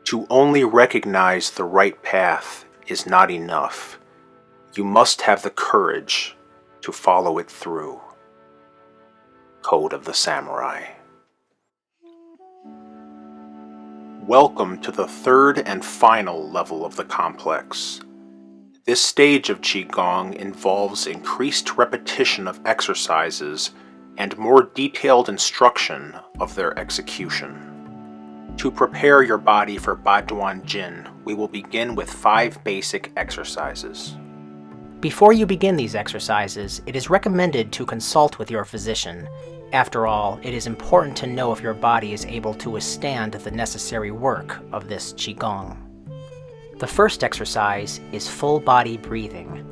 To only recognize the right path is not enough. You must have the courage to follow it through. Code of the Samurai. Welcome to the third and final level of the complex. This stage of Qi Gong involves increased repetition of exercises and more detailed instruction of their execution. To prepare your body for Duan Jin, we will begin with 5 basic exercises. Before you begin these exercises, it is recommended to consult with your physician. After all, it is important to know if your body is able to withstand the necessary work of this Qi Gong. The first exercise is full body breathing.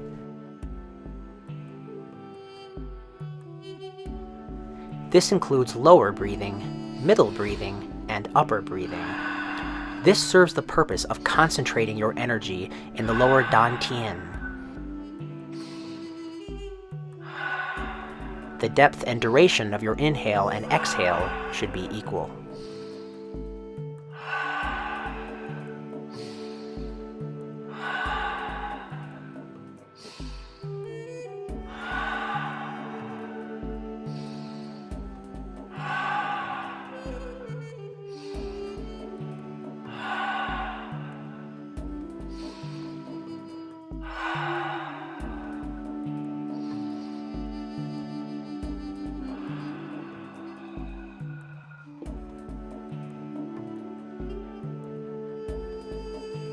This includes lower breathing, middle breathing, and upper breathing. This serves the purpose of concentrating your energy in the lower dantian. The depth and duration of your inhale and exhale should be equal.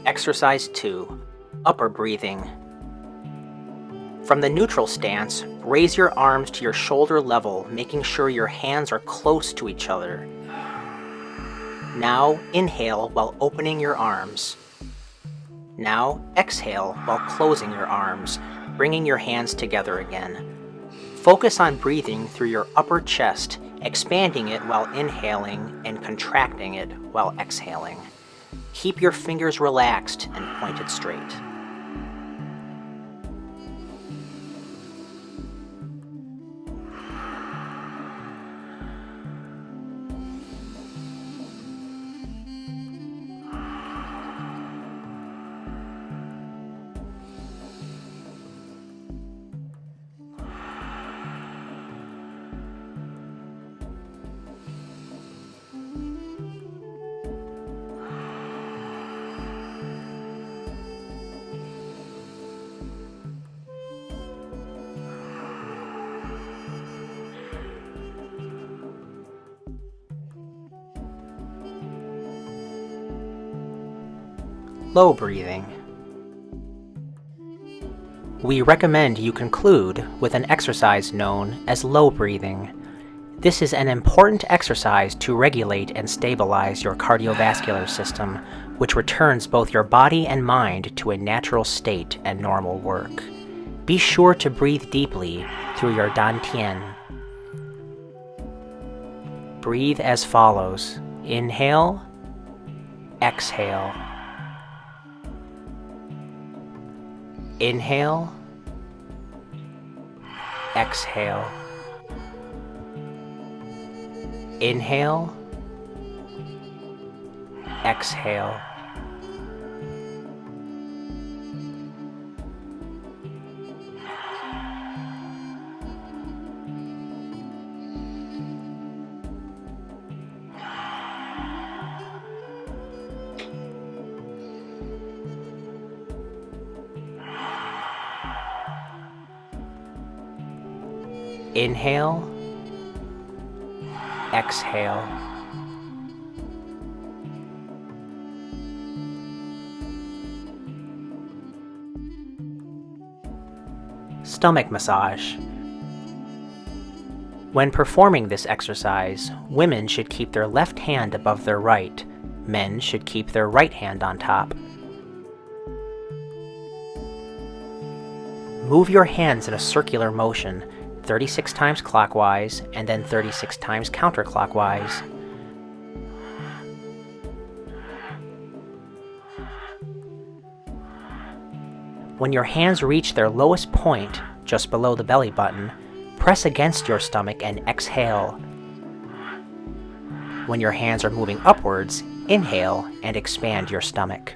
Exercise 2. Upper breathing. From the neutral stance, raise your arms to your shoulder level, making sure your hands are close to each other. Now inhale while opening your arms. Now exhale while closing your arms, bringing your hands together again. Focus on breathing through your upper chest, expanding it while inhaling and contracting it while exhaling. Keep your fingers relaxed and pointed straight. Low breathing. We recommend you conclude with an exercise known as low breathing. This is an important exercise to regulate and stabilize your cardiovascular system, which returns both your body and mind to a natural state and normal work. Be sure to breathe deeply through your dantian. Breathe as follows. Inhale, exhale. Inhale, exhale. Inhale, exhale. Inhale, exhale. Stomach massage. When performing this exercise, women should keep their left hand above their right. Men should keep their right hand on top. Move your hands in a circular motion, 36 times clockwise and then 36 times counterclockwise. When your hands reach their lowest point, just below the belly button, press against your stomach and exhale. When your hands are moving upwards, Inhale and expand your stomach.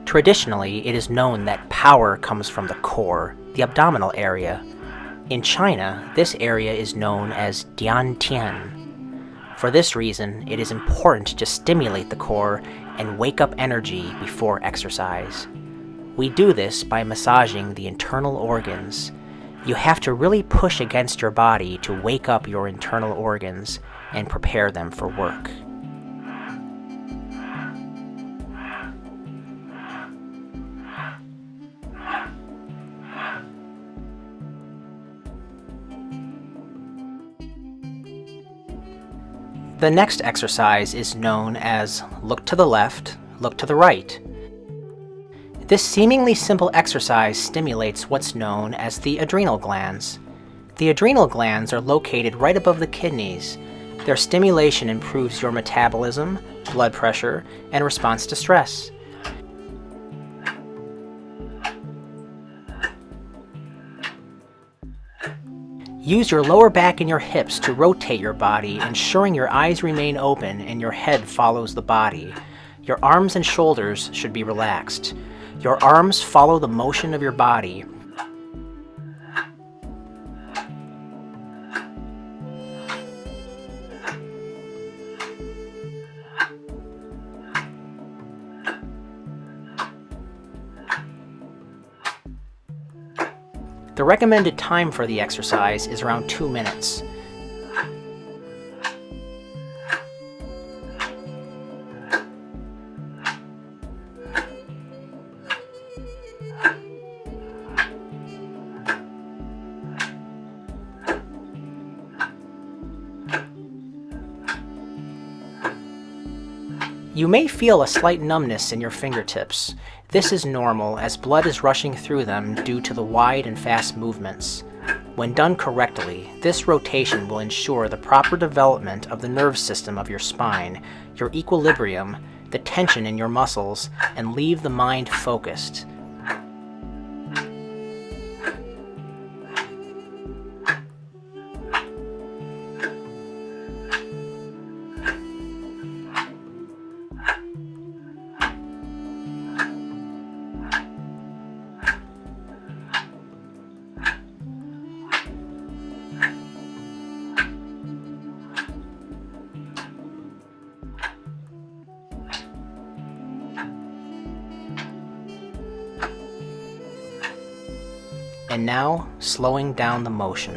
Traditionally, it is known that power comes from the core, the abdominal area. In China, this area is known as Duan Jin. For this reason, it is important to stimulate the core and wake up energy before exercise. We do this by massaging the internal organs. You have to really push against your body to wake up your internal organs and prepare them for work. The next exercise is known as look to the left, look to the right. This seemingly simple exercise stimulates what's known as the adrenal glands. The adrenal glands are located right above the kidneys. Their stimulation improves your metabolism, blood pressure, and response to stress. Use your lower back and your hips to rotate your body, ensuring your eyes remain open and your head follows the body. Your arms and shoulders should be relaxed. Your arms follow the motion of your body. The recommended time for the exercise is around 2 minutes. You may feel a slight numbness in your fingertips. This is normal as blood is rushing through them due to the wide and fast movements. When done correctly, this rotation will ensure the proper development of the nerve system of your spine, your equilibrium, the tension in your muscles, and leave the mind focused. And now, slowing down the motion.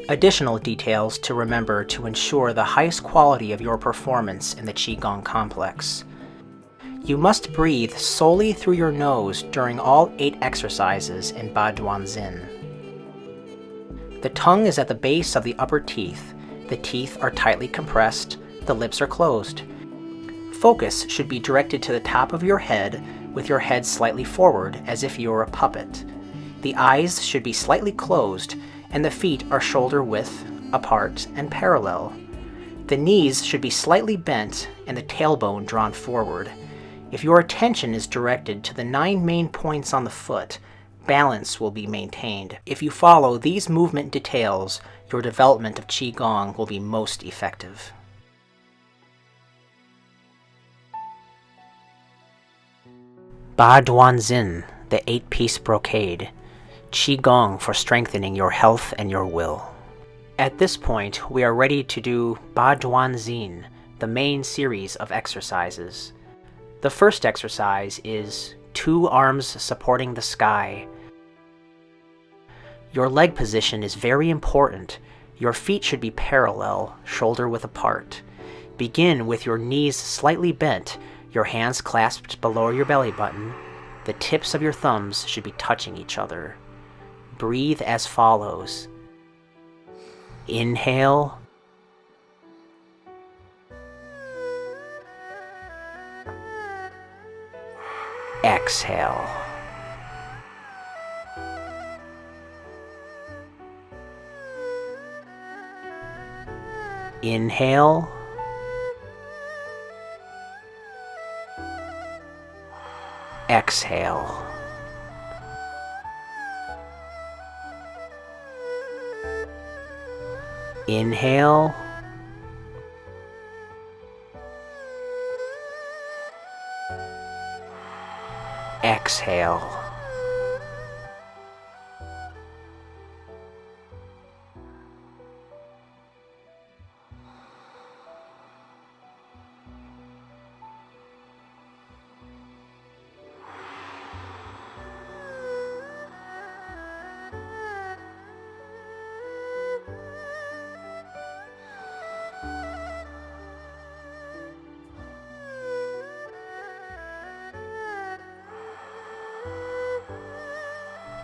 Additional details to remember to ensure the highest quality of your performance in the Qi Gong complex. You must breathe solely through your nose during all 8 exercises in Duan Jin. The tongue is at the base of the upper teeth. The teeth are tightly compressed, the lips are closed. Focus should be directed to the top of your head with your head slightly forward as if you were a puppet. The eyes should be slightly closed and the feet are shoulder width, apart, and parallel. The knees should be slightly bent and the tailbone drawn forward. If your attention is directed to the 9 main points on the foot, balance will be maintained. If you follow these movement details, your development of Qi Gong will be most effective. Duan Jin, the 8-piece brocade. Qi Gong for strengthening your health and your will. At this point, we are ready to do Duan Jin, the main series of exercises. The first exercise is 2 arms supporting the sky. Your leg position is very important. Your feet should be parallel, shoulder width apart. Begin with your knees slightly bent, your hands clasped below your belly button. The tips of your thumbs should be touching each other. Breathe as follows. Inhale. Exhale. Inhale. Exhale. Inhale. Exhale.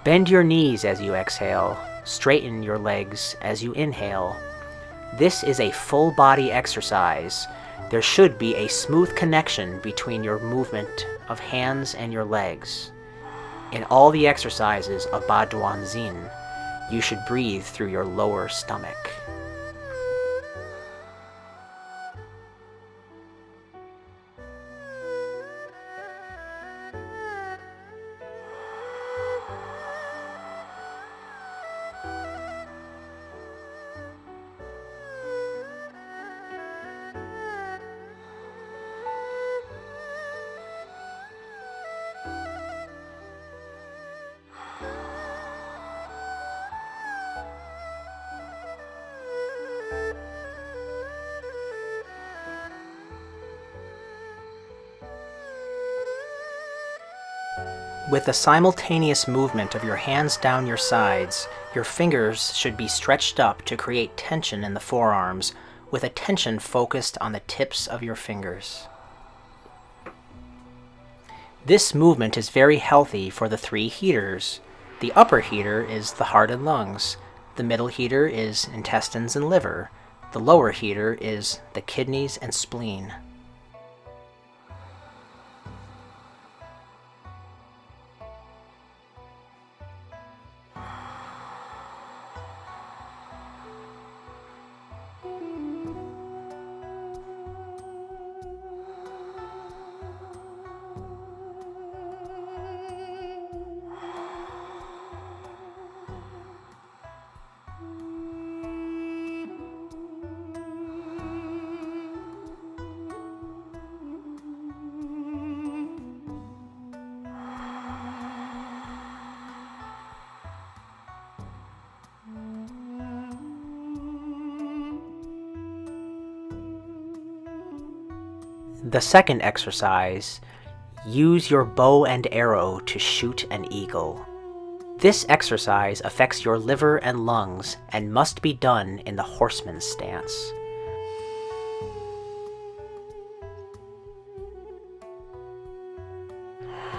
Bend your knees as you exhale. Straighten your legs as you inhale. This is a full body exercise. There should be a smooth connection between your movement of hands and your legs. In all the exercises of Duan Jin, you should breathe through your lower stomach. With the simultaneous movement of your hands down your sides, your fingers should be stretched up to create tension in the forearms, with attention focused on the tips of your fingers. This movement is very healthy for the three heaters. The upper heater is the heart and lungs. The middle heater is intestines and liver. The lower heater is the kidneys and spleen. The second exercise, use your bow and arrow to shoot an eagle. This exercise affects your liver and lungs and must be done in the horseman's stance.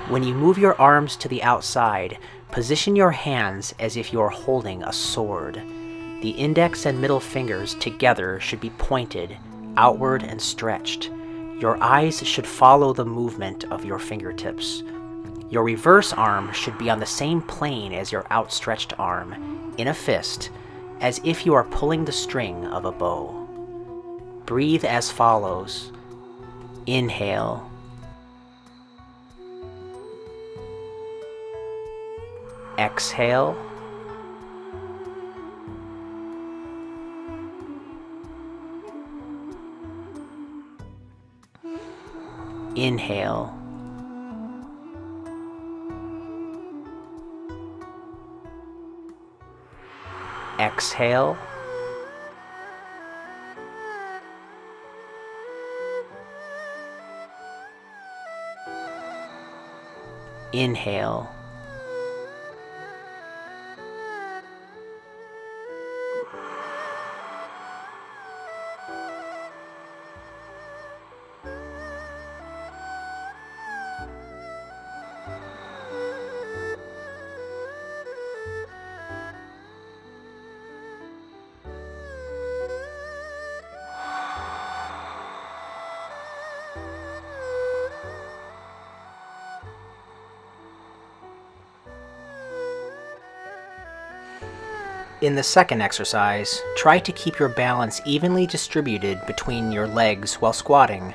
When you move your arms to the outside, position your hands as if you are holding a sword. The index and middle fingers together should be pointed, outward and stretched. Your eyes should follow the movement of your fingertips. Your reverse arm should be on the same plane as your outstretched arm, in a fist, as if you are pulling the string of a bow. Breathe as follows. Inhale. Exhale. Inhale. Exhale. Inhale. In the second exercise, try to keep your balance evenly distributed between your legs while squatting.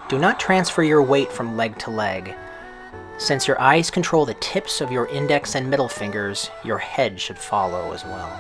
Do not transfer your weight from leg to leg. Since your eyes control the tips of your index and middle fingers, your head should follow as well.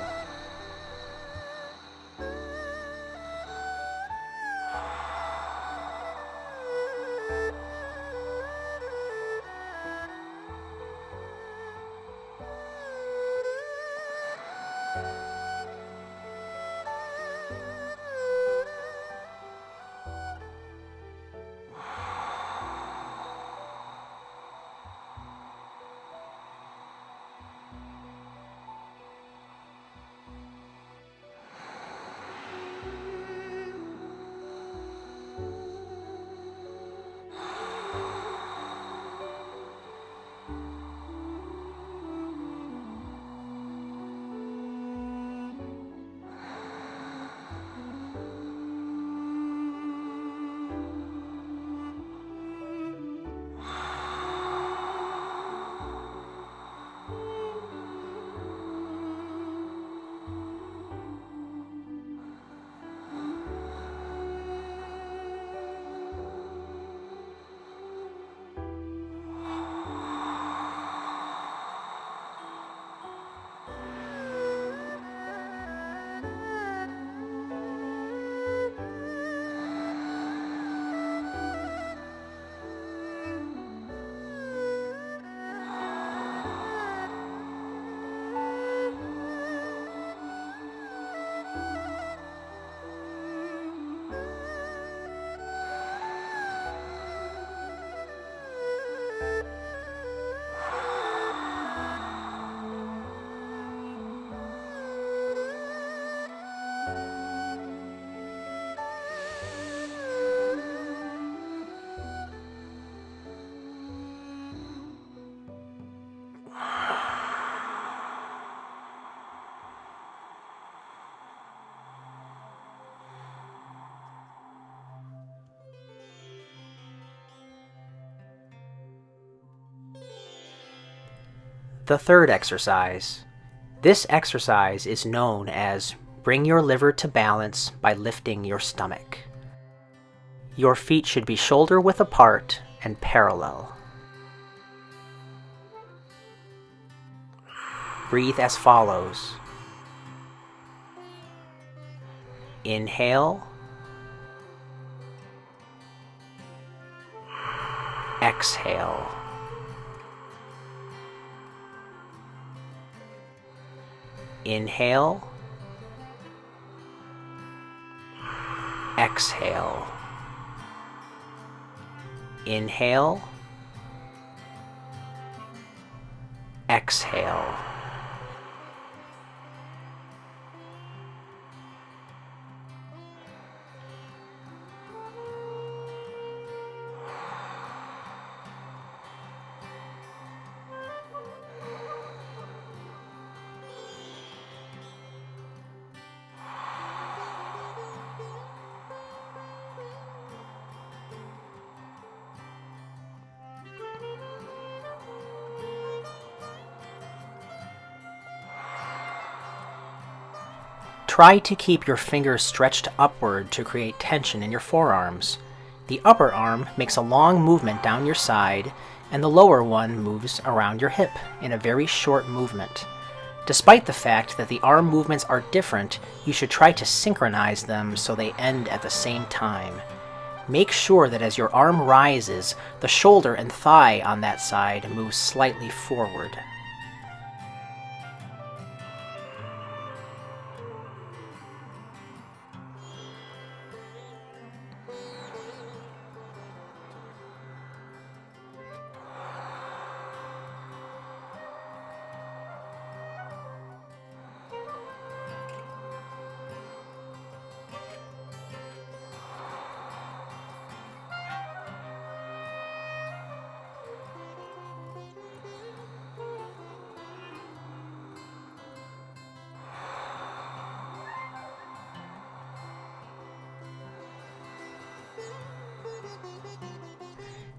The third exercise. This exercise is known as bring your liver to balance by lifting your stomach. Your feet should be shoulder-width apart and parallel. Breathe as follows. Inhale. Exhale. Inhale. Exhale. Inhale. Exhale. Try to keep your fingers stretched upward to create tension in your forearms. The upper arm makes a long movement down your side, and the lower one moves around your hip in a very short movement. Despite the fact that the arm movements are different, you should try to synchronize them so they end at the same time. Make sure that as your arm rises, the shoulder and thigh on that side move slightly forward.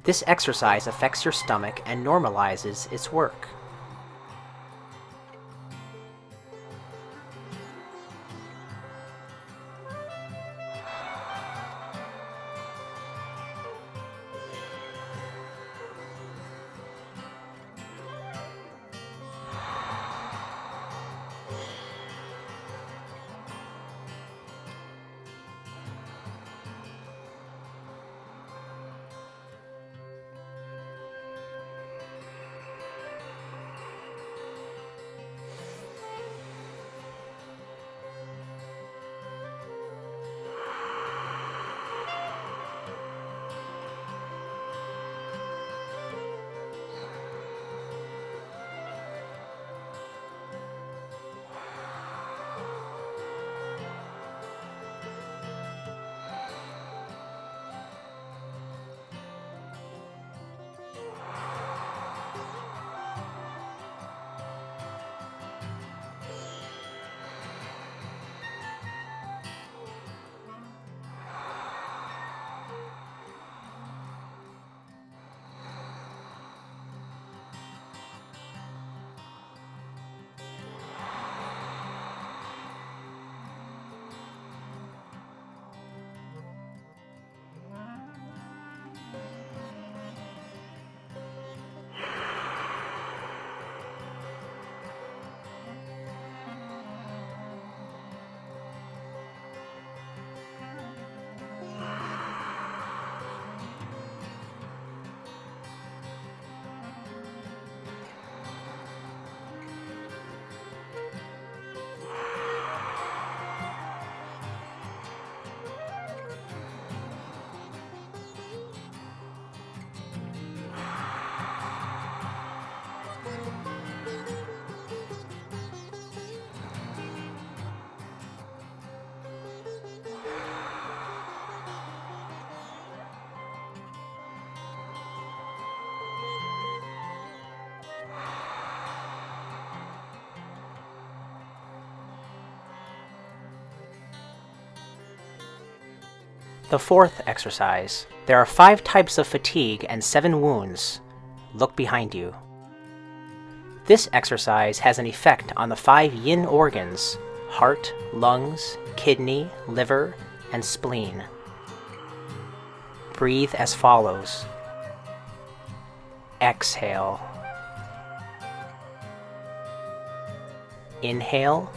This exercise affects your stomach and normalizes its work. The fourth exercise. There are 5 types of fatigue and 7 wounds. Look behind you. This exercise has an effect on the 5 yin organs: heart, lungs, kidney, liver, and spleen. Breathe as follows. Exhale. Inhale.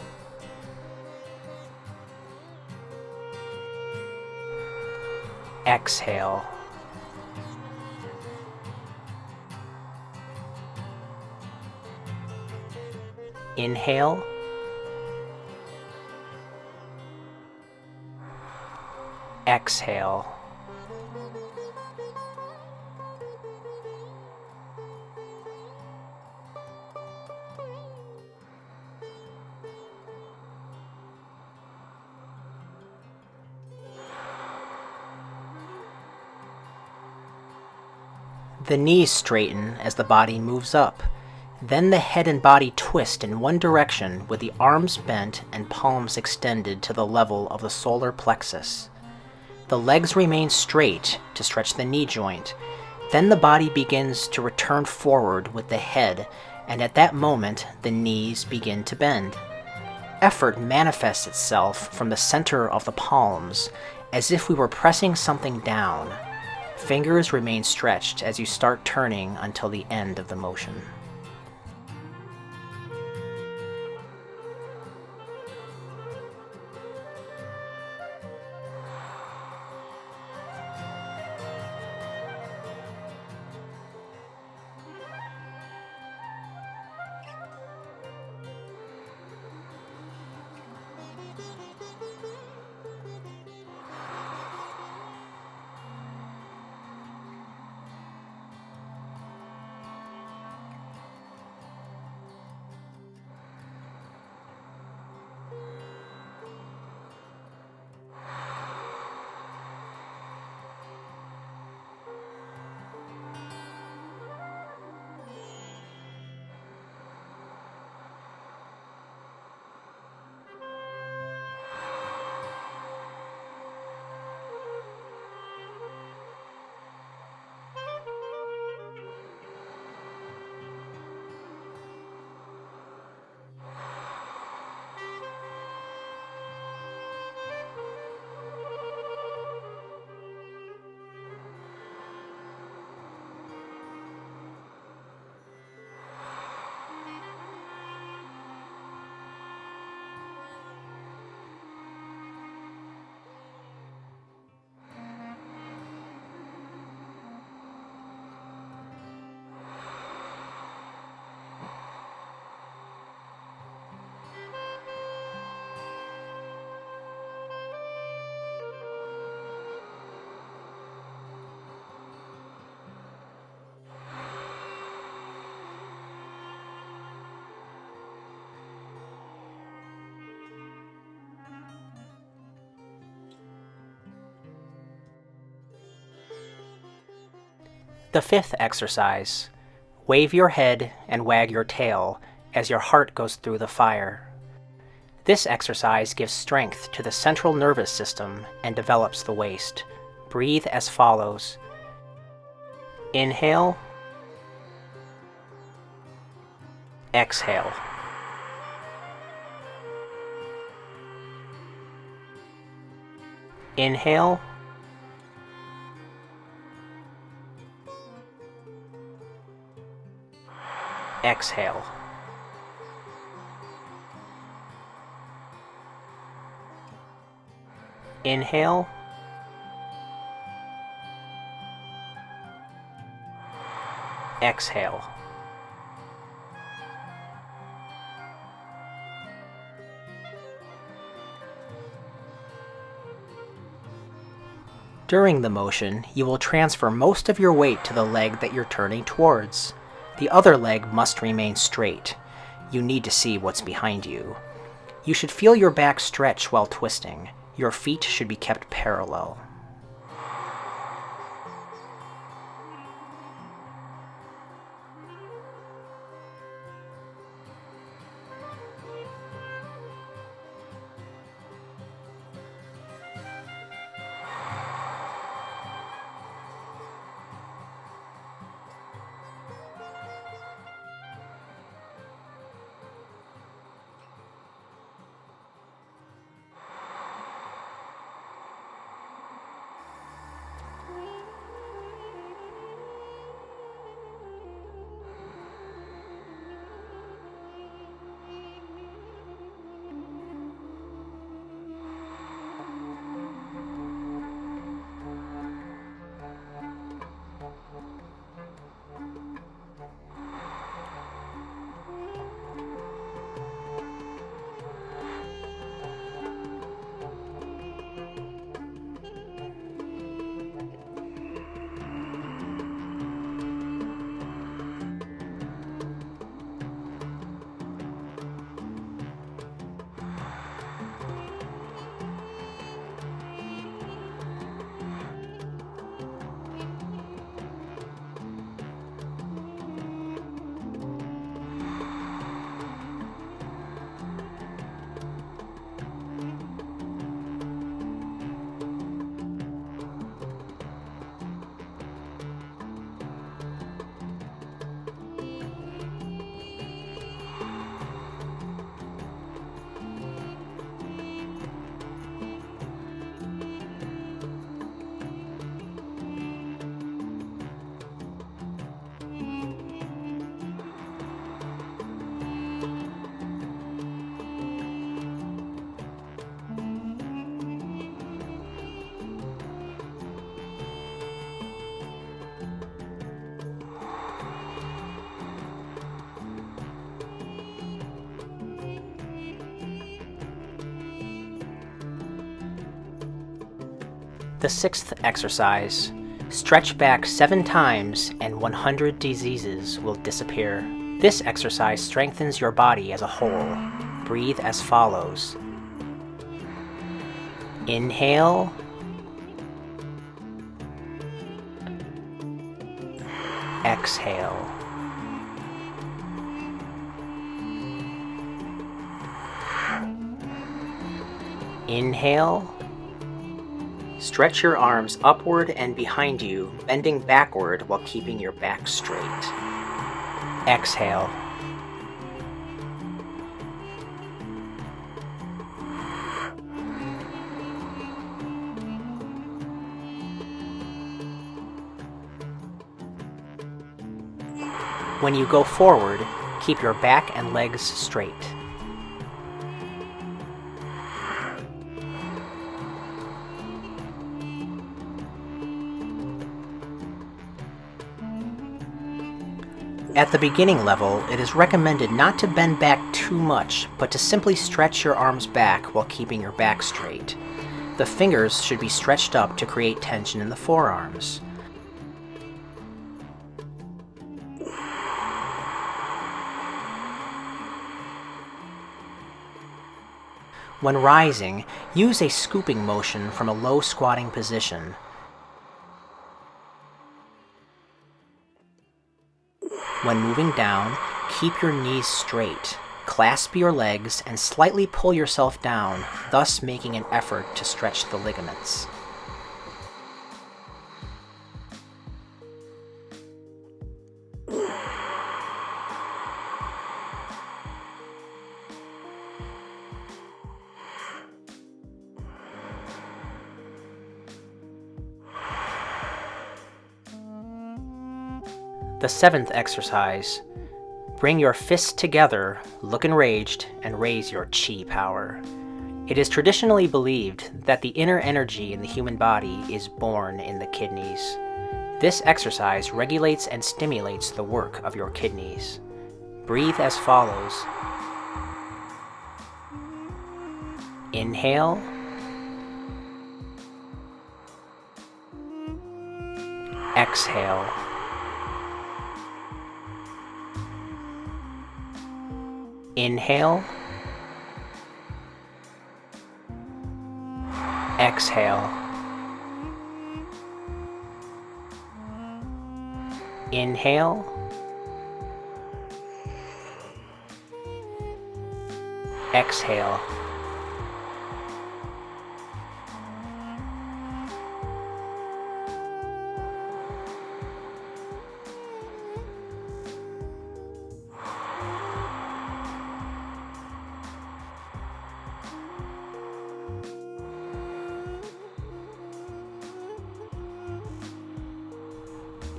Exhale. Inhale. Exhale. The knees straighten as the body moves up. Then the head and body twist in one direction with the arms bent and palms extended to the level of the solar plexus. The legs remain straight to stretch the knee joint. Then the body begins to return forward with the head, and at that moment the knees begin to bend. Effort manifests itself from the center of the palms, as if we were pressing something down. Fingers remain stretched as you start turning until the end of the motion. The fifth exercise. Wave your head and wag your tail as your heart goes through the fire. This exercise gives strength to the central nervous system and develops the waist. Breathe as follows. Inhale. Exhale. Inhale. Exhale. Inhale. Exhale. During the motion, you will transfer most of your weight to the leg that you're turning towards. The other leg must remain straight. You need to see what's behind you. You should feel your back stretch while twisting. Your feet should be kept parallel. The sixth exercise. Stretch back 7 times and 100 diseases will disappear. This exercise strengthens your body as a whole. Breathe as follows. Inhale. Exhale. Inhale. Stretch your arms upward and behind you, bending backward while keeping your back straight. Exhale. When you go forward, keep your back and legs straight. At the beginning level, it is recommended not to bend back too much, but to simply stretch your arms back while keeping your back straight. The fingers should be stretched up to create tension in the forearms. When rising, use a scooping motion from a low squatting position. When moving down, keep your knees straight, clasp your legs, and slightly pull yourself down, thus making an effort to stretch the ligaments. The seventh exercise. Bring your fists together, look enraged, and raise your Qi power. It is traditionally believed that the inner energy in the human body is born in the kidneys. This exercise regulates and stimulates the work of your kidneys. Breathe as follows. Inhale. Exhale. Inhale. Exhale. Inhale. Exhale.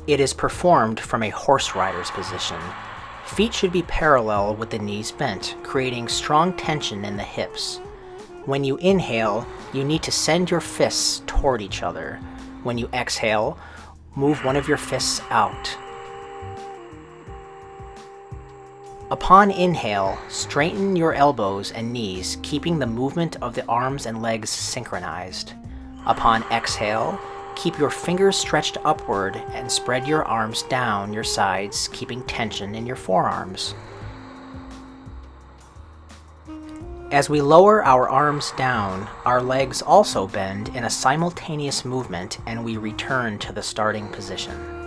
It is performed from a horse rider's position. Feet should be parallel with the knees bent, creating strong tension in the hips. When you inhale, you need to send your fists toward each other. When you exhale, move one of your fists out. Upon inhale, straighten your elbows and knees, keeping the movement of the arms and legs synchronized. Upon exhale, keep your fingers stretched upward and spread your arms down your sides, keeping tension in your forearms. As we lower our arms down, our legs also bend in a simultaneous movement and we return to the starting position.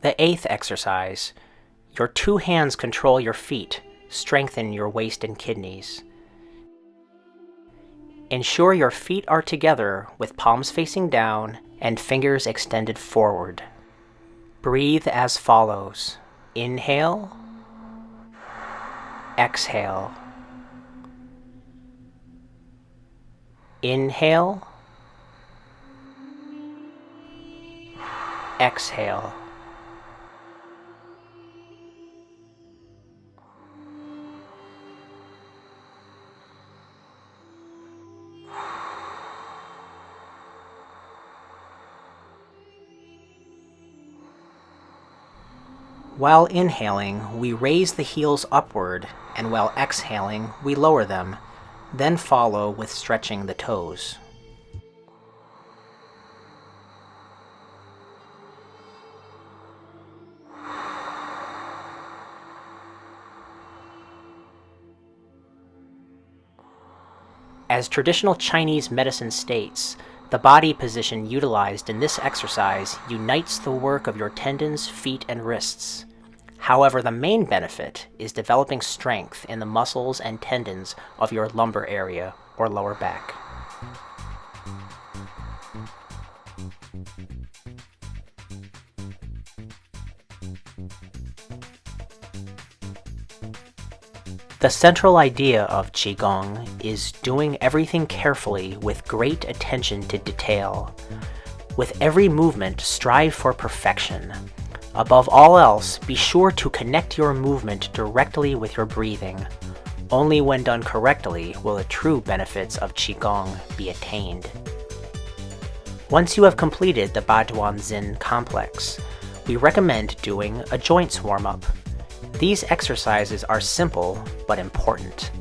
The 8th exercise. Your 2 hands control your feet. Strengthen your waist and kidneys. Ensure your feet are together with palms facing down and fingers extended forward. Breathe as follows. Inhale. Exhale. Inhale. Exhale. While inhaling, we raise the heels upward, and while exhaling, we lower them, then follow with stretching the toes. As traditional Chinese medicine states, the body position utilized in this exercise unites the work of your tendons, feet, and wrists. However, the main benefit is developing strength in the muscles and tendons of your lumbar area or lower back. The central idea of Qi Gong is doing everything carefully with great attention to detail. With every movement, strive for perfection. Above all else, be sure to connect your movement directly with your breathing. Only when done correctly will the true benefits of Qi Gong be attained. Once you have completed the Duan Jin complex, we recommend doing a joints warm-up. These exercises are simple but important.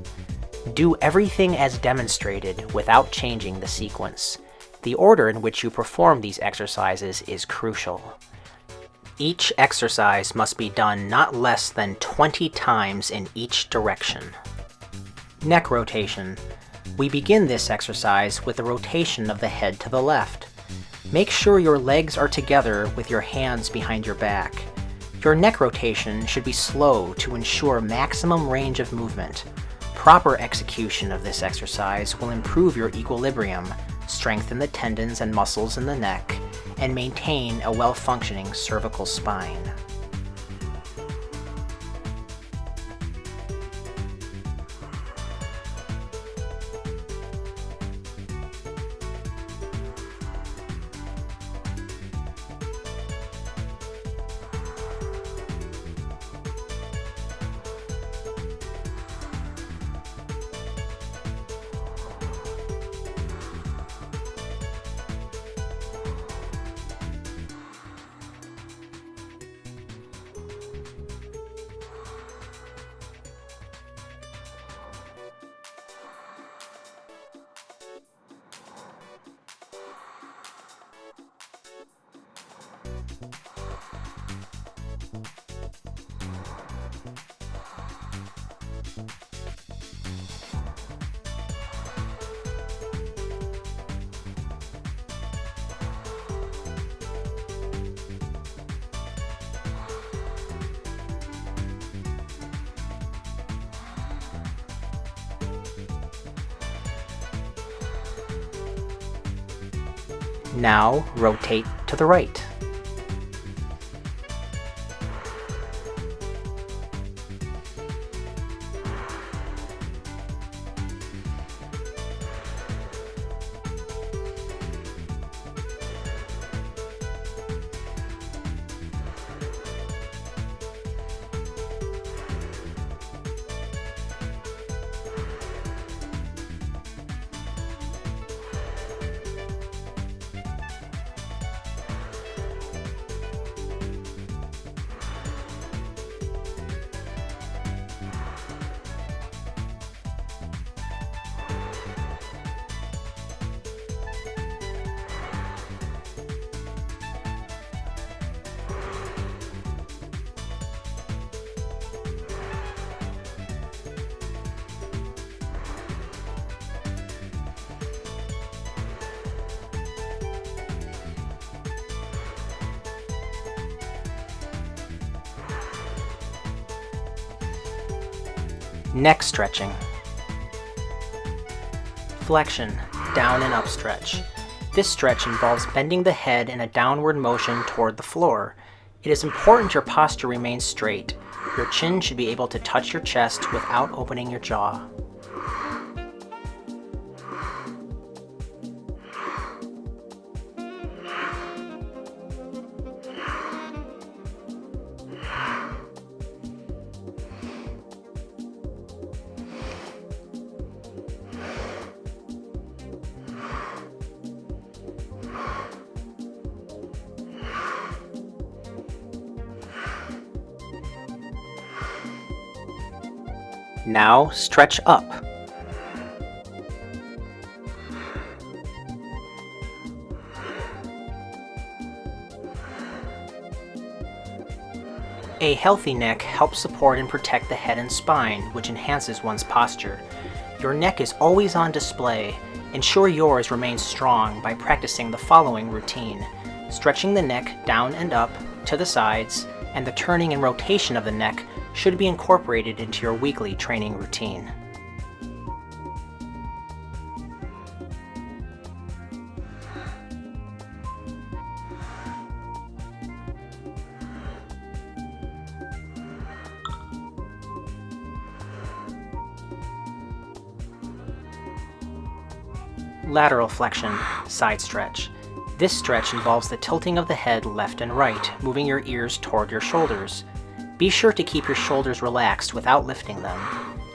Do everything as demonstrated without changing the sequence. The order in which you perform these exercises is crucial. Each exercise must be done not less than 20 times in each direction. Neck rotation. We begin this exercise with the rotation of the head to the left. Make sure your legs are together with your hands behind your back. Your neck rotation should be slow to ensure maximum range of movement. Proper execution of this exercise will improve your equilibrium, strengthen the tendons and muscles in the neck, and maintain a well-functioning cervical spine. Now rotate to the right. Neck stretching. Flexion, down and up stretch. This stretch involves bending the head in a downward motion toward the floor. It is important your posture remains straight. Your chin should be able to touch your chest without opening your jaw. Now stretch up. A healthy neck helps support and protect the head and spine, which enhances one's posture. Your neck is always on display. Ensure yours remains strong by practicing the following routine: stretching the neck down and up, to the sides, and the turning and rotation of the neck should be incorporated into your weekly training routine. Lateral flexion, side stretch. This stretch involves the tilting of the head left and right, moving your ears toward your shoulders. Be sure to keep your shoulders relaxed without lifting them.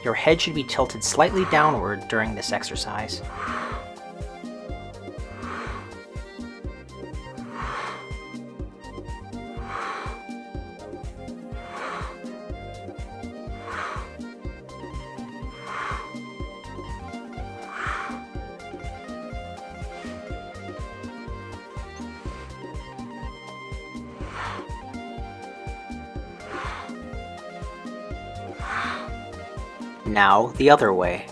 Your head should be tilted slightly downward during this exercise. Now the other way.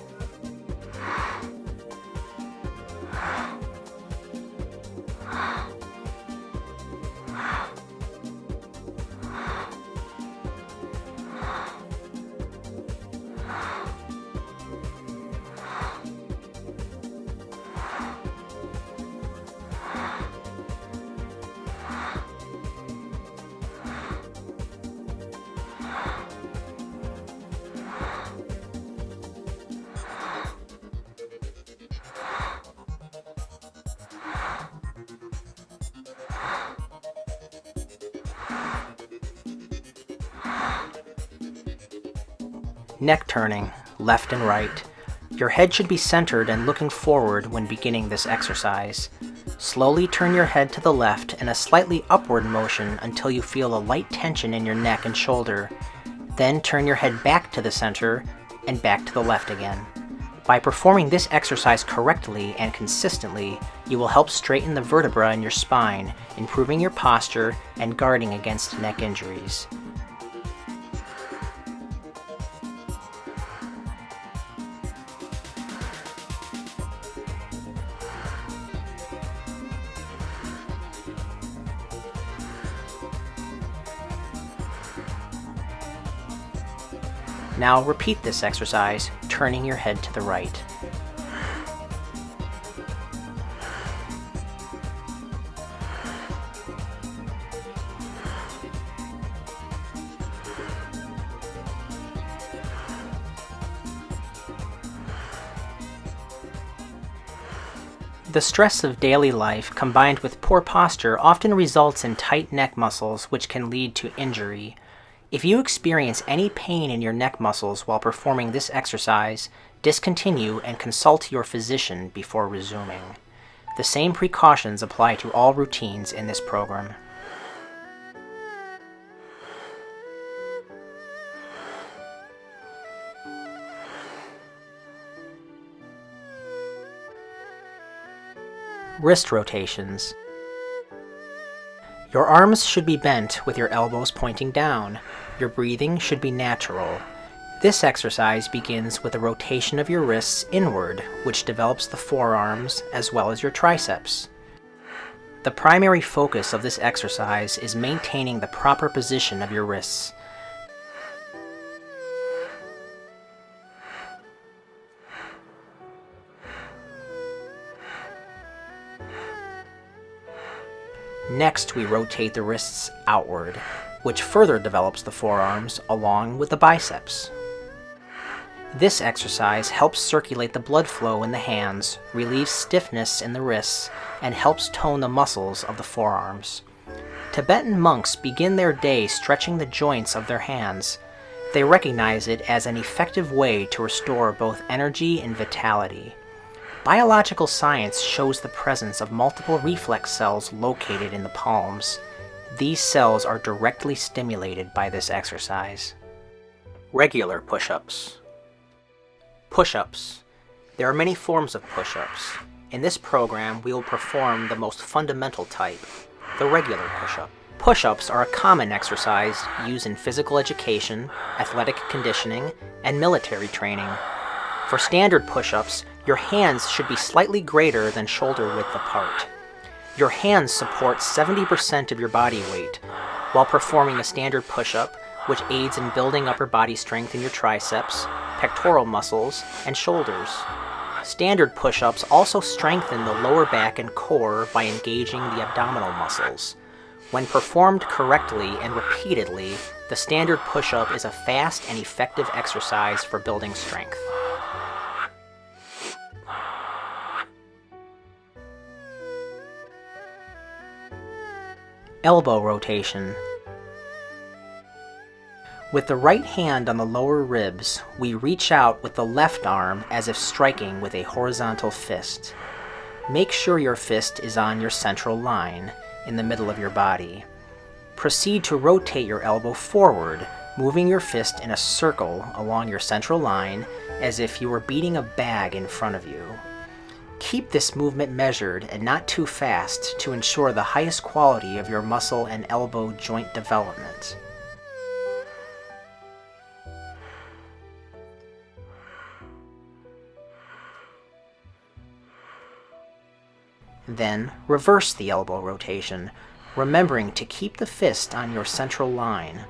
Neck turning, left and right. Your head should be centered and looking forward when beginning this exercise. Slowly turn your head to the left in a slightly upward motion until you feel a light tension in your neck and shoulder. Then turn your head back to the center and back to the left again. By performing this exercise correctly and consistently, you will help straighten the vertebra in your spine, improving your posture and guarding against neck injuries. Now repeat this exercise, turning your head to the right. The stress of daily life combined with poor posture often results in tight neck muscles, which can lead to injury. If you experience any pain in your neck muscles while performing this exercise, discontinue and consult your physician before resuming. The same precautions apply to all routines in this program. Wrist rotations. Your arms should be bent with your elbows pointing down. Your breathing should be natural. This exercise begins with a rotation of your wrists inward, which develops the forearms as well as your triceps. The primary focus of this exercise is maintaining the proper position of your wrists. Next, we rotate the wrists outward, which further develops the forearms along with the biceps. This exercise helps circulate the blood flow in the hands, relieves stiffness in the wrists, and helps tone the muscles of the forearms. Tibetan monks begin their day stretching the joints of their hands. They recognize it as an effective way to restore both energy and vitality. Biological science shows the presence of multiple reflex cells located in the palms. These cells are directly stimulated by this exercise. Regular push-ups. Push-ups. There are many forms of push-ups. In this program, we will perform the most fundamental type, the regular push-up. Push-ups are a common exercise used in physical education, athletic conditioning, and military training. For standard push-ups, your hands should be slightly greater than shoulder width apart. Your hands support 70% of your body weight. While performing a standard push-up, which aids in building upper body strength in your triceps, pectoral muscles, and shoulders. Standard push-ups also strengthen the lower back and core by engaging the abdominal muscles. When performed correctly and repeatedly, the standard push-up is a fast and effective exercise for building strength. Elbow rotation. With the right hand on the lower ribs, we reach out with the left arm as if striking with a horizontal fist. Make sure your fist is on your central line, in the middle of your body. Proceed to rotate your elbow forward, moving your fist in a circle along your central line as if you were beating a bag in front of you. Keep this movement measured and not too fast to ensure the highest quality of your muscle and elbow joint development. Then, reverse the elbow rotation, remembering to keep the fist on your central line.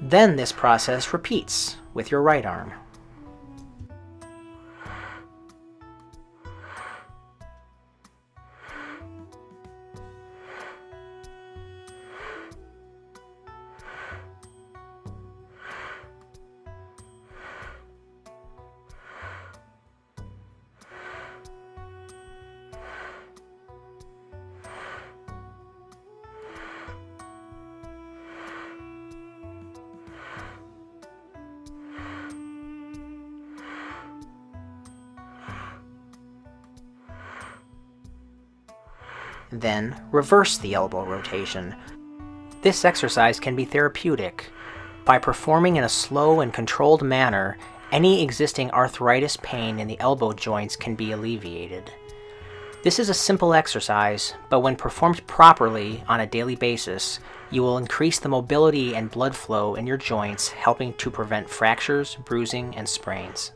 Then this process repeats with your right arm. Then, reverse the elbow rotation. This exercise can be therapeutic. By performing in a slow and controlled manner, any existing arthritis pain in the elbow joints can be alleviated. This is a simple exercise, but when performed properly on a daily basis, you will increase the mobility and blood flow in your joints, helping to prevent fractures, bruising, and sprains.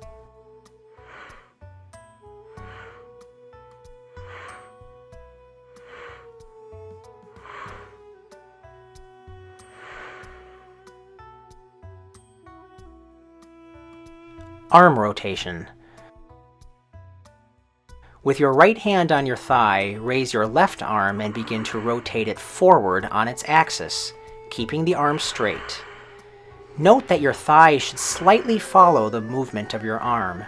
Arm rotation. With your right hand on your thigh, raise your left arm and begin to rotate it forward on its axis, keeping the arm straight. Note that your thigh should slightly follow the movement of your arm.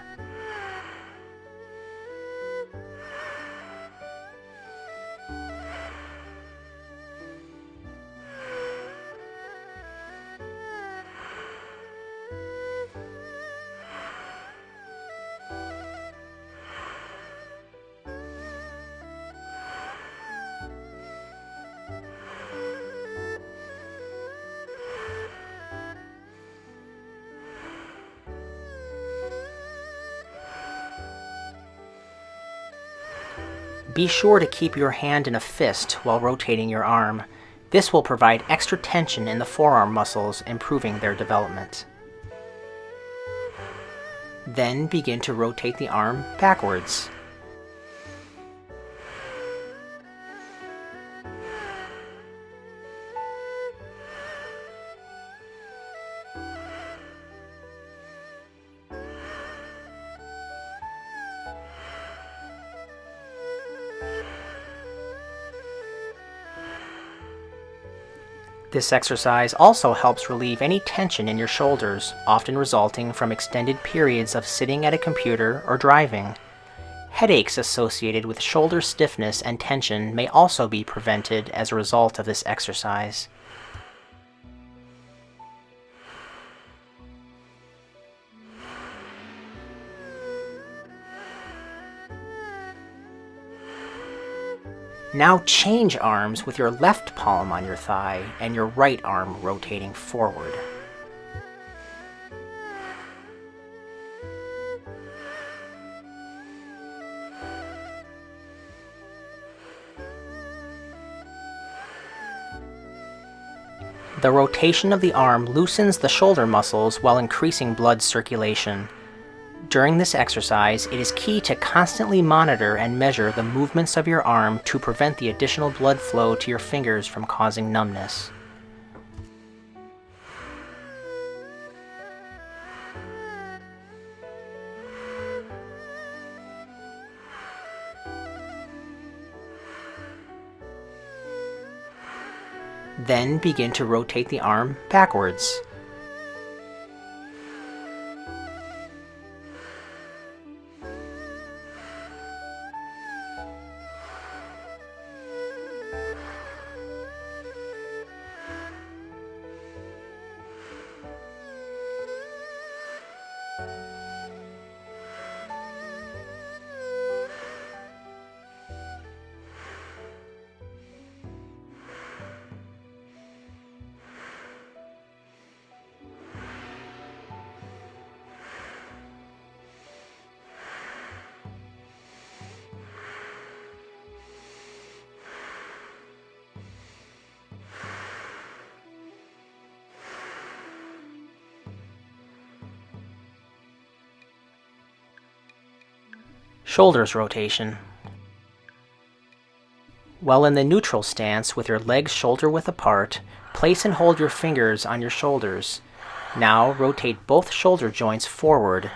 Be sure to keep your hand in a fist while rotating your arm. This will provide extra tension in the forearm muscles, improving their development. Then begin to rotate the arm backwards. This exercise also helps relieve any tension in your shoulders, often resulting from extended periods of sitting at a computer or driving. Headaches associated with shoulder stiffness and tension may also be prevented as a result of this exercise. Now change arms with your left palm on your thigh and your right arm rotating forward. The rotation of the arm loosens the shoulder muscles while increasing blood circulation. During this exercise, it is key to constantly monitor and measure the movements of your arm to prevent the additional blood flow to your fingers from causing numbness. Then begin to rotate the arm backwards. Shoulders rotation. While in the neutral stance with your legs shoulder-width apart, place and hold your fingers on your shoulders. Now rotate both shoulder joints forward.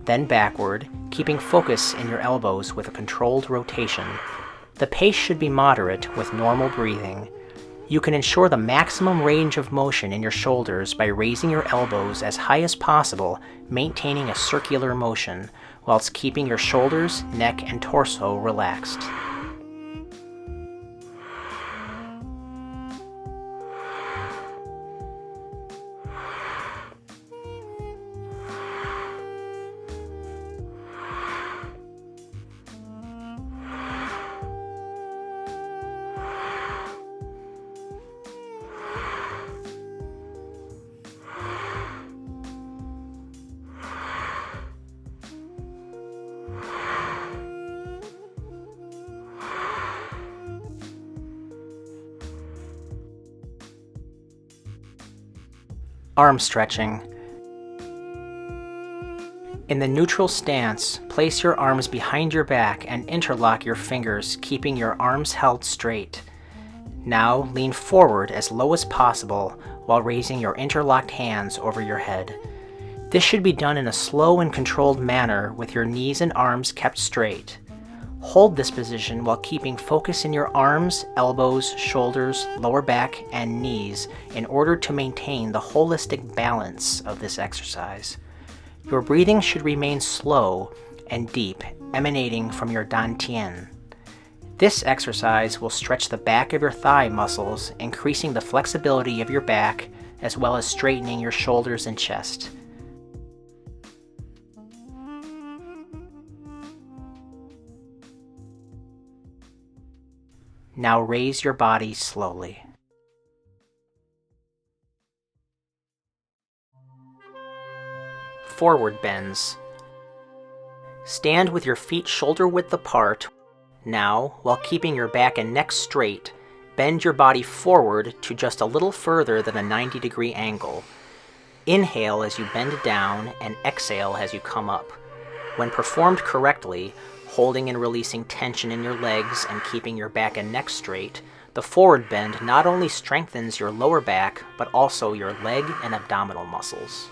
Then backward, keeping focus in your elbows with a controlled rotation. The pace should be moderate with normal breathing. You can ensure the maximum range of motion in your shoulders by raising your elbows as high as possible, maintaining a circular motion, whilst keeping your shoulders, neck, and torso relaxed. Arm stretching. In the neutral stance, place your arms behind your back and interlock your fingers, keeping your arms held straight. Now lean forward as low as possible while raising your interlocked hands over your head. This should be done in a slow and controlled manner with your knees and arms kept straight. Hold this position while keeping focus in your arms, elbows, shoulders, lower back, and knees in order to maintain the holistic balance of this exercise. Your breathing should remain slow and deep, emanating from your dantian. This exercise will stretch the back of your thigh muscles, increasing the flexibility of your back, as well as straightening your shoulders and chest. Now raise your body slowly. Forward bends. Stand with your feet shoulder width apart. Now, while keeping your back and neck straight, bend your body forward to just a little further than a 90-degree angle. Inhale as you bend down and exhale as you come up. When performed correctly, holding and releasing tension in your legs and keeping your back and neck straight, the forward bend not only strengthens your lower back, but also your leg and abdominal muscles.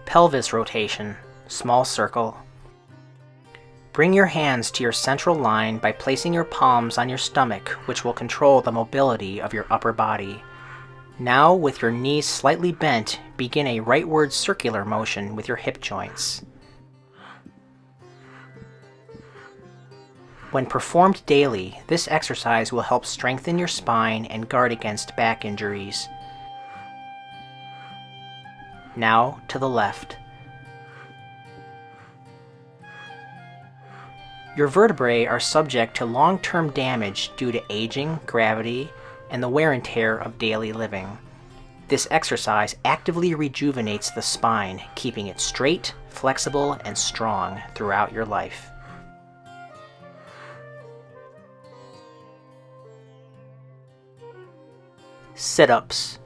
Pelvis rotation, small circle. Bring your hands to your central line by placing your palms on your stomach, which will control the mobility of your upper body. Now, with your knees slightly bent, begin a rightward circular motion with your hip joints. When performed daily, this exercise will help strengthen your spine and guard against back injuries. Now to the left. Your vertebrae are subject to long-term damage due to aging, gravity, and the wear and tear of daily living. This exercise actively rejuvenates the spine, keeping it straight, flexible, and strong throughout your life. Sit-ups.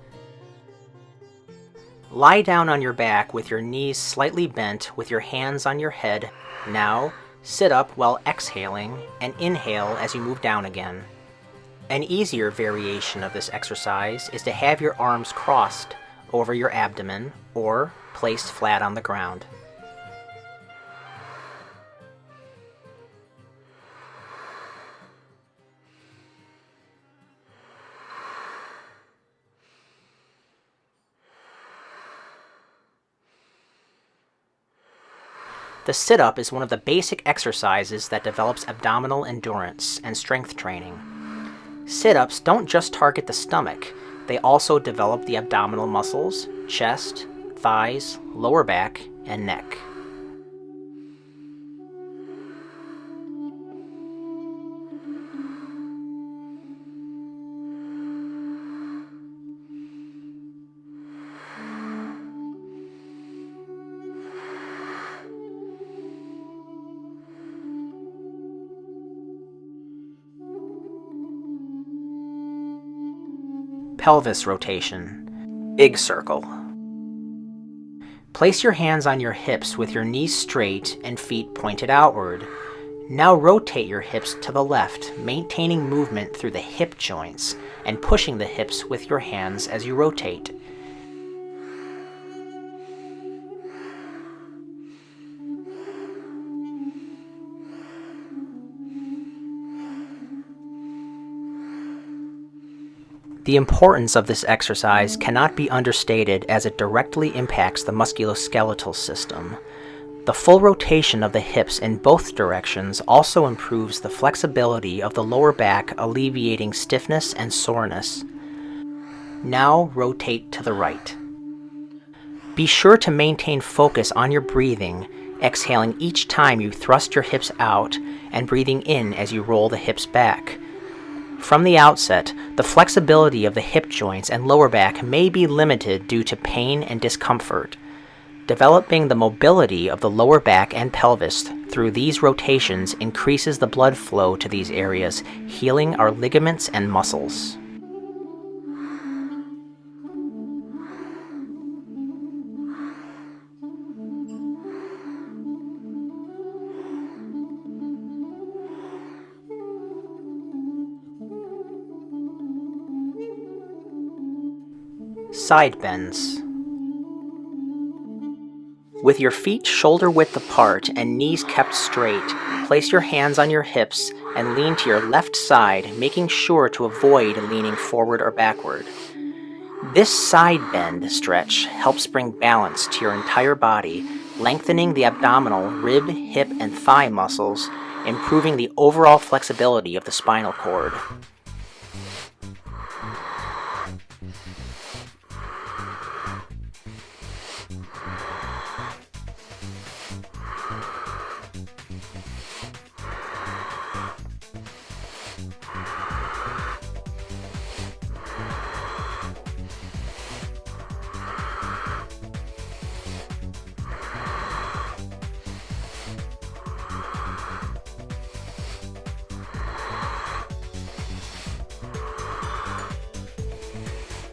Lie down on your back with your knees slightly bent with your hands on your head. Now, sit up while exhaling and inhale as you move down again. An easier variation of this exercise is to have your arms crossed over your abdomen or placed flat on the ground. The sit-up is one of the basic exercises that develops abdominal endurance and strength training. Sit-ups don't just target the stomach, they also develop the abdominal muscles, chest, thighs, lower back, and neck. Pelvis rotation, big circle. Place your hands on your hips with your knees straight and feet pointed outward. Now rotate your hips to the left, maintaining movement through the hip joints and pushing the hips with your hands as you rotate. The importance of this exercise cannot be understated as it directly impacts the musculoskeletal system. The full rotation of the hips in both directions also improves the flexibility of the lower back, alleviating stiffness and soreness. Now rotate to the right. Be sure to maintain focus on your breathing, exhaling each time you thrust your hips out and breathing in as you roll the hips back. From the outset, the flexibility of the hip joints and lower back may be limited due to pain and discomfort. Developing the mobility of the lower back and pelvis through these rotations increases the blood flow to these areas, healing our ligaments and muscles. Side bends. With your feet shoulder width apart and knees kept straight, place your hands on your hips and lean to your left side, making sure to avoid leaning forward or backward. This side bend stretch helps bring balance to your entire body, lengthening the abdominal, rib, hip, and thigh muscles, improving the overall flexibility of the spinal cord.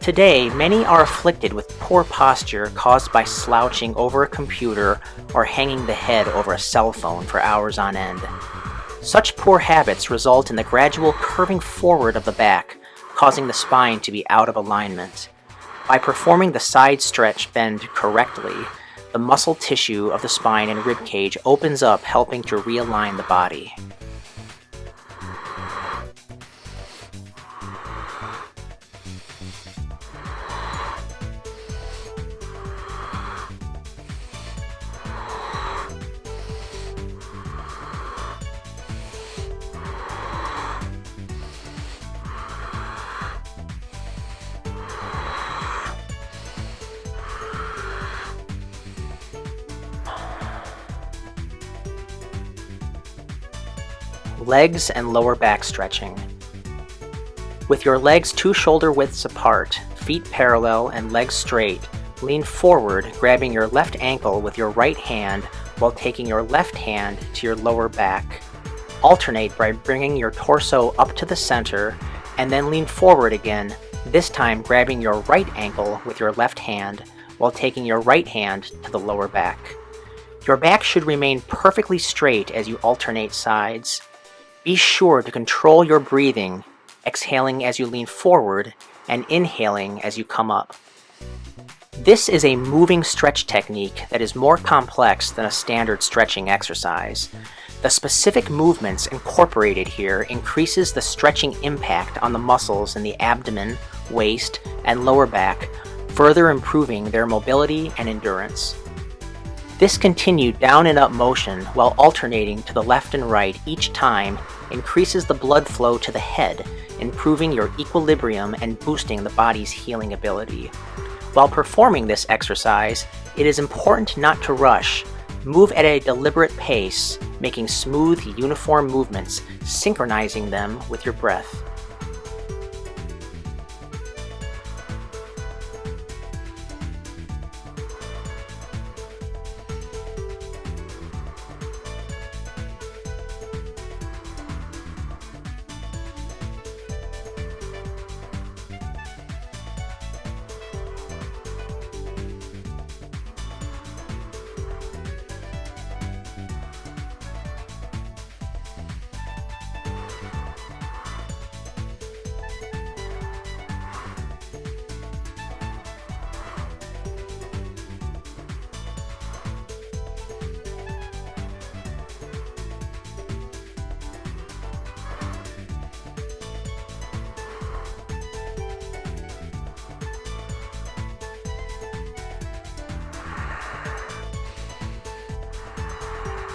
Today, many are afflicted with poor posture caused by slouching over a computer or hanging the head over a cell phone for hours on end. Such poor habits result in the gradual curving forward of the back, causing the spine to be out of alignment. By performing the side stretch bend correctly, the muscle tissue of the spine and rib cage opens up, helping to realign the body. Legs and lower back stretching. With your legs 2 shoulder widths apart, feet parallel and legs straight, lean forward, grabbing your left ankle with your right hand while taking your left hand to your lower back. Alternate by bringing your torso up to the center and then lean forward again, this time grabbing your right ankle with your left hand while taking your right hand to the lower back. Your back should remain perfectly straight as you alternate sides. Be sure to control your breathing, exhaling as you lean forward and inhaling as you come up. This is a moving stretch technique that is more complex than a standard stretching exercise. The specific movements incorporated here increases the stretching impact on the muscles in the abdomen, waist, and lower back, further improving their mobility and endurance. This continued down and up motion while alternating to the left and right each time increases the blood flow to the head, improving your equilibrium and boosting the body's healing ability. While performing this exercise, it is important not to rush. Move at a deliberate pace, making smooth, uniform movements, synchronizing them with your breath.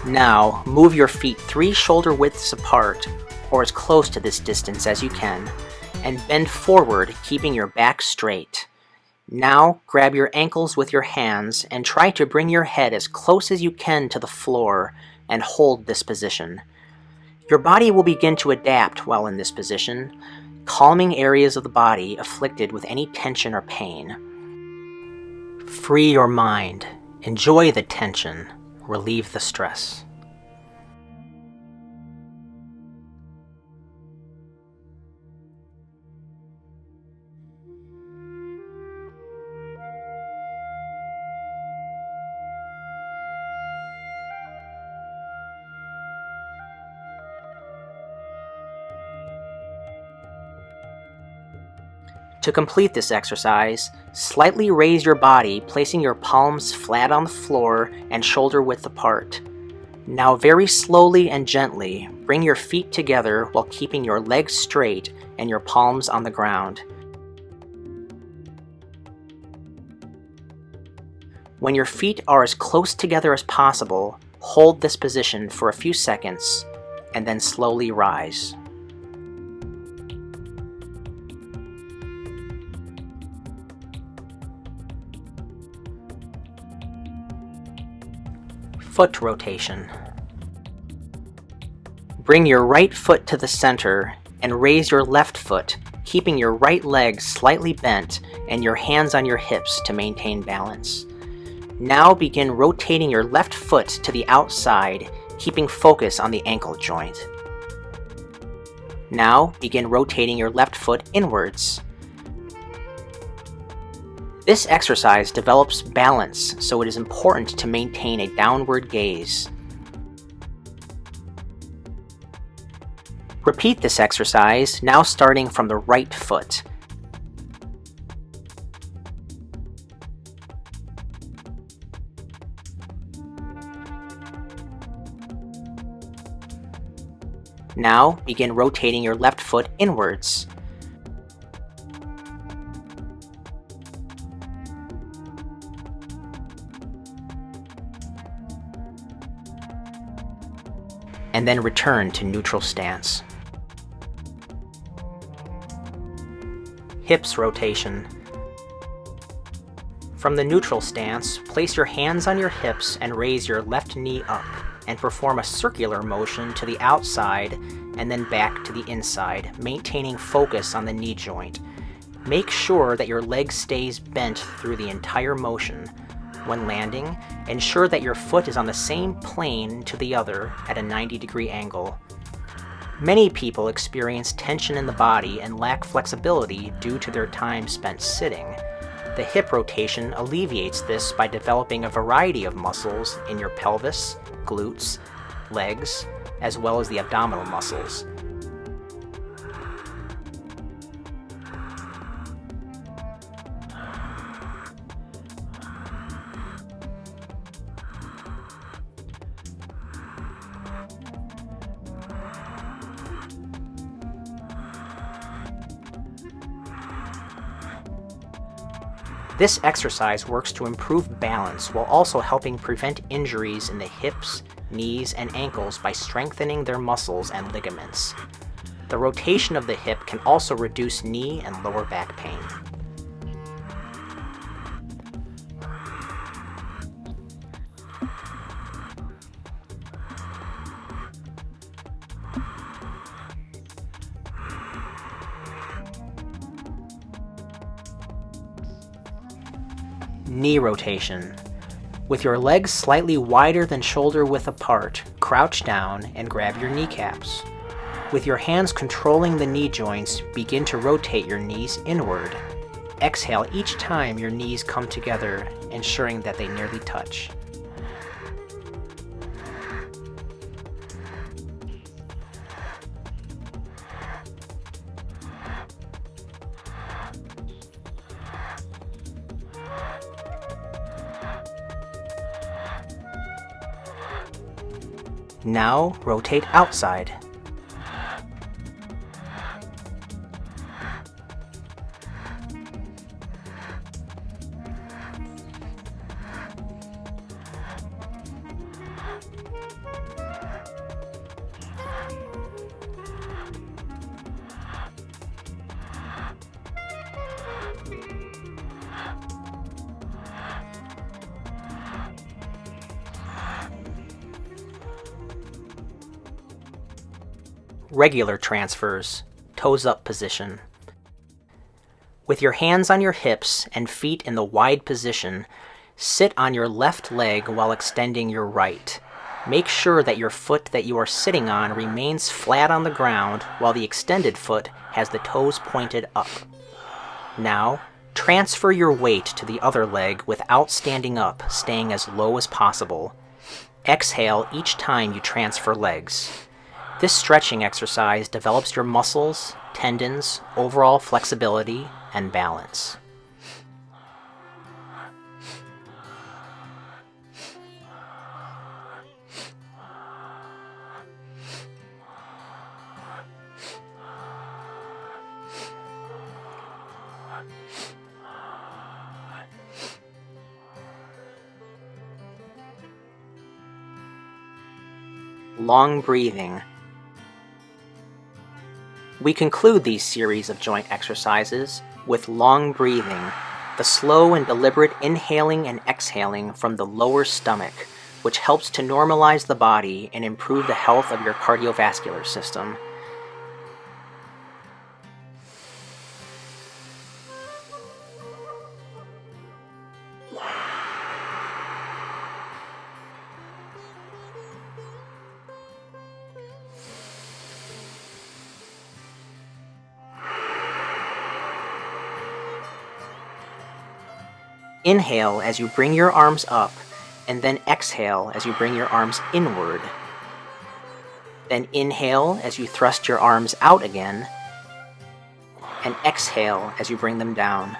Now, move your feet 3 shoulder widths apart, or as close to this distance as you can, and bend forward, keeping your back straight. Now grab your ankles with your hands and try to bring your head as close as you can to the floor and hold this position. Your body will begin to adapt while in this position, calming areas of the body afflicted with any tension or pain. Free your mind. Enjoy the tension. Relieve the stress. To complete this exercise, slightly raise your body, placing your palms flat on the floor and shoulder width apart. Now very slowly and gently, bring your feet together while keeping your legs straight and your palms on the ground. When your feet are as close together as possible, hold this position for a few seconds and then slowly rise. Foot rotation. Bring your right foot to the center and raise your left foot, keeping your right leg slightly bent and your hands on your hips to maintain balance. Now begin rotating your left foot to the outside, keeping focus on the ankle joint. Now begin rotating your left foot inwards. This exercise develops balance, so it is important to maintain a downward gaze. Repeat this exercise, now starting from the right foot. Now begin rotating your left foot inwards. And then return to neutral stance. Hips rotation. From the neutral stance, place your hands on your hips and raise your left knee up, and perform a circular motion to the outside and then back to the inside, maintaining focus on the knee joint. Make sure that your leg stays bent through the entire motion. When landing, ensure that your foot is on the same plane to the other at a 90-degree angle. Many people experience tension in the body and lack flexibility due to their time spent sitting. The hip rotation alleviates this by developing a variety of muscles in your pelvis, glutes, legs, as well as the abdominal muscles. This exercise works to improve balance while also helping prevent injuries in the hips, knees, and ankles by strengthening their muscles and ligaments. The rotation of the hip can also reduce knee and lower back pain. Knee rotation. With your legs slightly wider than shoulder width apart, crouch down and grab your kneecaps. With your hands controlling the knee joints, begin to rotate your knees inward. Exhale each time your knees come together, ensuring that they nearly touch. Now rotate outside. Regular transfers, toes up position. With your hands on your hips and feet in the wide position, sit on your left leg while extending your right. Make sure that your foot that you are sitting on remains flat on the ground while the extended foot has the toes pointed up. Now, transfer your weight to the other leg without standing up, staying as low as possible. Exhale each time you transfer legs. This stretching exercise develops your muscles, tendons, overall flexibility, and balance. Long breathing. We conclude these series of joint exercises with long breathing, the slow and deliberate inhaling and exhaling from the lower stomach, which helps to normalize the body and improve the health of your cardiovascular system. Inhale as you bring your arms up, and then exhale as you bring your arms inward. Then inhale as you thrust your arms out again, and exhale as you bring them down.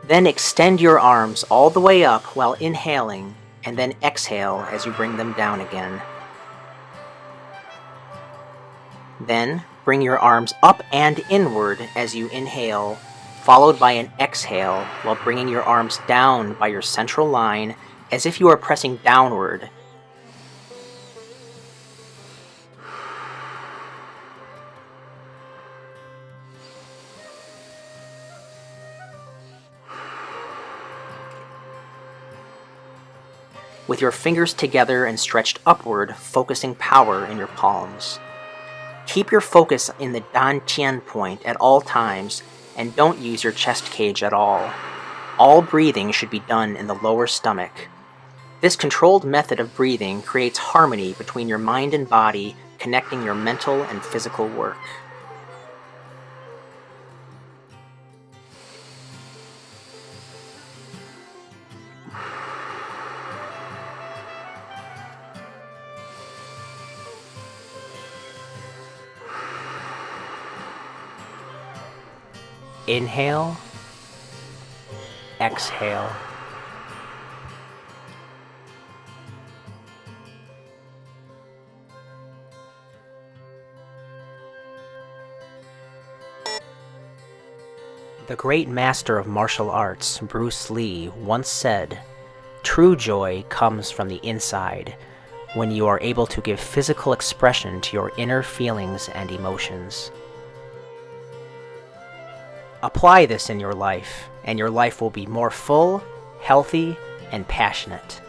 Then extend your arms all the way up while inhaling, and then exhale as you bring them down again. Then bring your arms up and inward as you inhale, followed by an exhale while bringing your arms down by your central line as if you are pressing downward. With your fingers together and stretched upward, focusing power in your palms. Keep your focus in the Dan Tian point at all times, and don't use your chest cage at all. All breathing should be done in the lower stomach. This controlled method of breathing creates harmony between your mind and body, connecting your mental and physical work. Inhale, exhale. The great master of martial arts, Bruce Lee, once said, "True joy comes from the inside, when you are able to give physical expression to your inner feelings and emotions." Apply this in your life, and your life will be more full, healthy, and passionate.